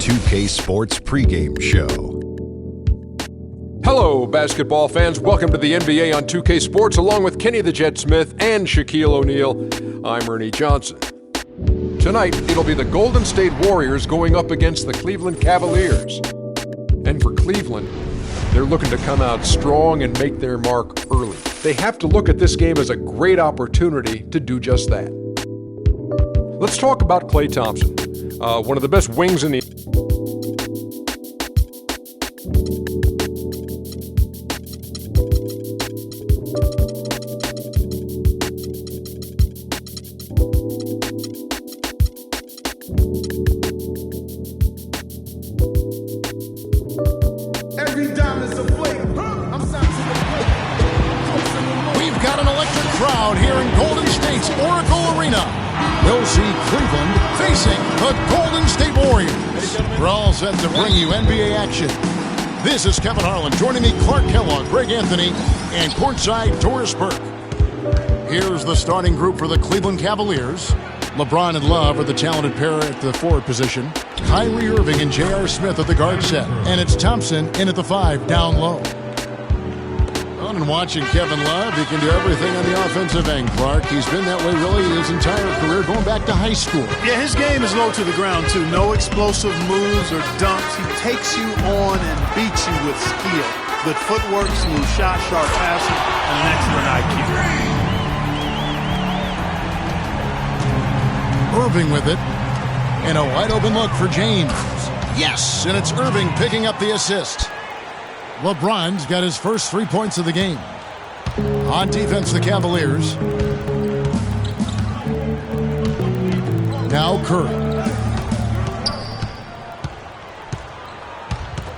2K Sports pregame show. Hello, basketball fans. Welcome to the NBA on 2K Sports, along with Kenny the Jet Smith and Shaquille O'Neal. I'm Ernie Johnson. Tonight, it'll be the Golden State Warriors going up against the Cleveland Cavaliers. And for Cleveland, they're looking to come out strong and make their mark early. They have to look at this game as a great opportunity to do just that. Let's talk about Klay Thompson, one of the best wings in the crowd here in Golden State's Oracle Arena. We'll see Cleveland facing the Golden State Warriors. We're all set to bring you NBA action. This is Kevin Harlan. Joining me, Clark Kellogg, Greg Anthony, and courtside Doris Burke. Here's the starting group for the Cleveland Cavaliers. LeBron and Love are the talented pair at the forward position. Kyrie Irving and J.R. Smith at the guard set. And it's Thompson in at the 5 down low. And watching Kevin Love, he can do everything on the offensive end, Clark. He's been that way really his entire career, going back to high school. Yeah, his game is low to the ground, too. No explosive moves or dunks. He takes you on and beats you with skill. Good footwork, smooth shot, sharp passing, and an excellent IQ. Irving with it. And a wide-open look for James. Yes, and it's Irving picking up the assist. LeBron's got his first 3 points of the game. On defense, the Cavaliers. Now Curry.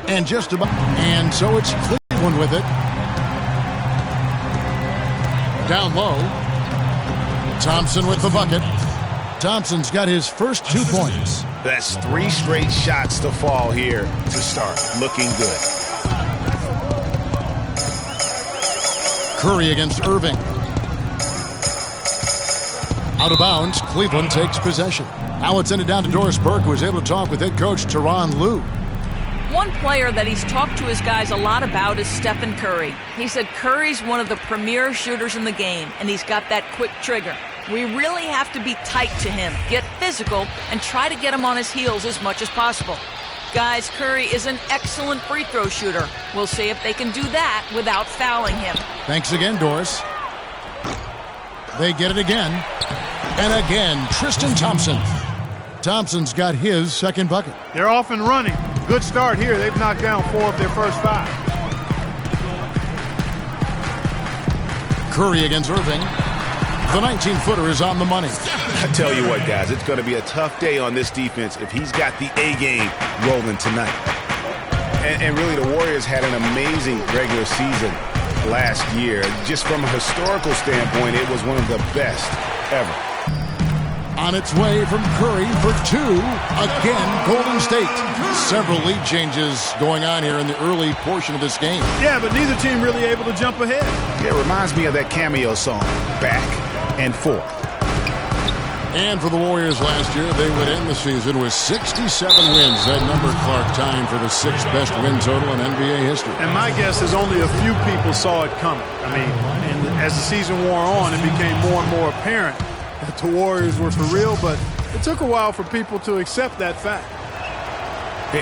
And just about. And so it's Cleveland with it. Down low. Thompson with the bucket. Thompson's got his first 2 points. That's 3 straight shots to fall here to start. Looking good. Curry against Irving. Out of bounds, Cleveland takes possession. Now it's ended down to Doris Burke, who was able to talk with head coach Tyronn Lue. One player that he's talked to his guys a lot about is Stephen Curry. He said Curry's one of the premier shooters in the game, and he's got that quick trigger. We really have to be tight to him, get physical, and try to get him on his heels as much as possible. Guys, Curry is an excellent free throw shooter. We'll see if they can do that without fouling him. Thanks again, Doris. They get it again. And again, Tristan Thompson. Thompson's got his second bucket. They're off and running. Good start here. They've knocked down 4 of their first 5. Curry against Irving. The 19-footer is on the money. I tell you what, guys, it's going to be a tough day on this defense if he's got the A-game rolling tonight. And really, the Warriors had an amazing regular season last year. Just from a historical standpoint, it was one of the best ever. On its way from Curry for 2. Again, Golden State. Several lead changes going on here in the early portion of this game. Yeah, but neither team really able to jump ahead. Yeah, it reminds me of that cameo song, Back and Forth. And for the Warriors last year, they would end the season with 67 wins. That number, Clark, tying for the 6th best win total in NBA history. And my guess is only a few people saw it coming. I mean, and as the season wore on, it became more and more apparent that the Warriors were for real, but it took a while for people to accept that fact.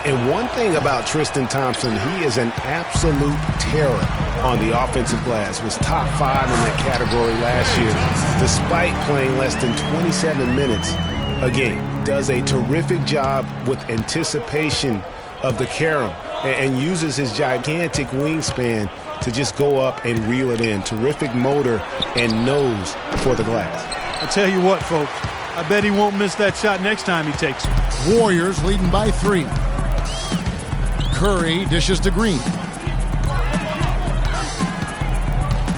And one thing about Tristan Thompson, he is an absolute terror on the offensive glass. Was top 5 in that category last year, despite playing less than 27 minutes a game. Does a terrific job with anticipation of the carom and uses his gigantic wingspan to just go up and reel it in. Terrific motor and nose for the glass. I tell you what, folks, I bet he won't miss that shot next time he takes it. Warriors leading by 3. Curry dishes to Green.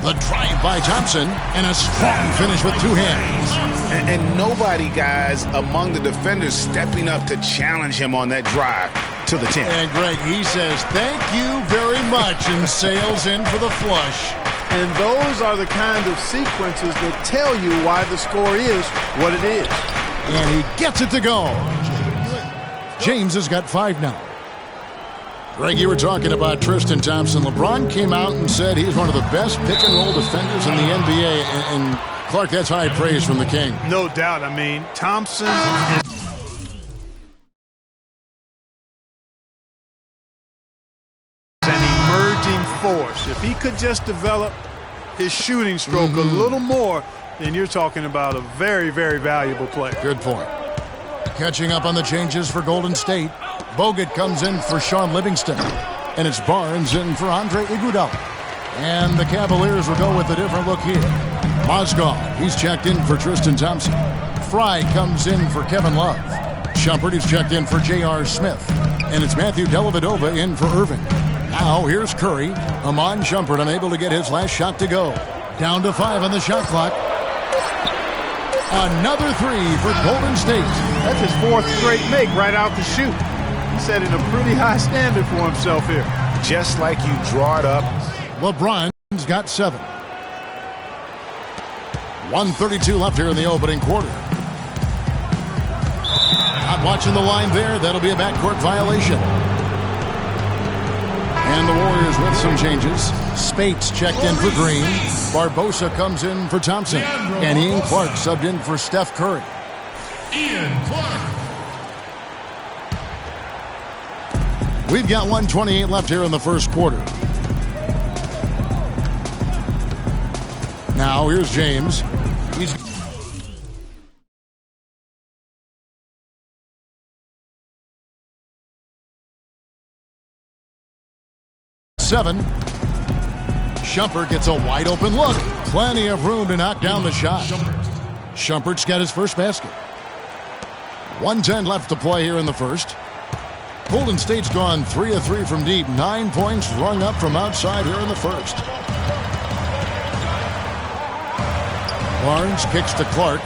The drive by Thompson, and a strong finish with 2 hands. And nobody, guys, among the defenders stepping up to challenge him on that drive to the 10. And Greg, he says, thank you very much, and sails in for the flush. And those are the kind of sequences that tell you why the score is what it is. And he gets it to go. James has got 5 now. Greg, you were talking about Tristan Thompson. LeBron came out and said he's one of the best pick-and-roll defenders in the NBA. And Clark, that's high praise from the King. No doubt. I mean, Thompson is an emerging force. If he could just develop his shooting stroke a little more, then you're talking about a very, very valuable player. Good point. Catching up on the changes for Golden State. Bogut comes in for Sean Livingston. And it's Barnes in for Andre Iguodala. And the Cavaliers will go with a different look here. Mozgov, he's checked in for Tristan Thompson. Fry comes in for Kevin Love. Shumpert is checked in for J.R. Smith. And it's Matthew Dellavedova in for Irving. Now here's Curry. Iman Shumpert unable to get his last shot to go. Down to 5 on the shot clock. Another 3 for Golden State. That's his 4th straight make right out the chute. He's setting a pretty high standard for himself here. Just like you draw it up. LeBron's got 7. 1:32 left here in the opening quarter. Not watching the line there. That'll be a backcourt violation. And the Warriors with some changes. Spates checked in for Green. Barbosa comes in for Thompson. And Ian Clark subbed in for Steph Curry. Ian Clark. We've got 1:28 left here in the first quarter. Now here's James. He's seven. Shumpert gets a wide open look. Plenty of room to knock down the shot. Shumpert's got his first basket. 1:10 left to play here in the first. Golden State's gone 3 of 3 from deep. 9 points rung up from outside here in the first. Barnes kicks to Clark.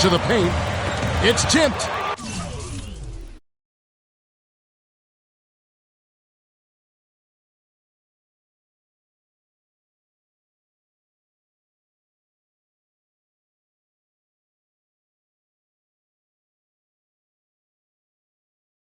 To the paint. It's tipped.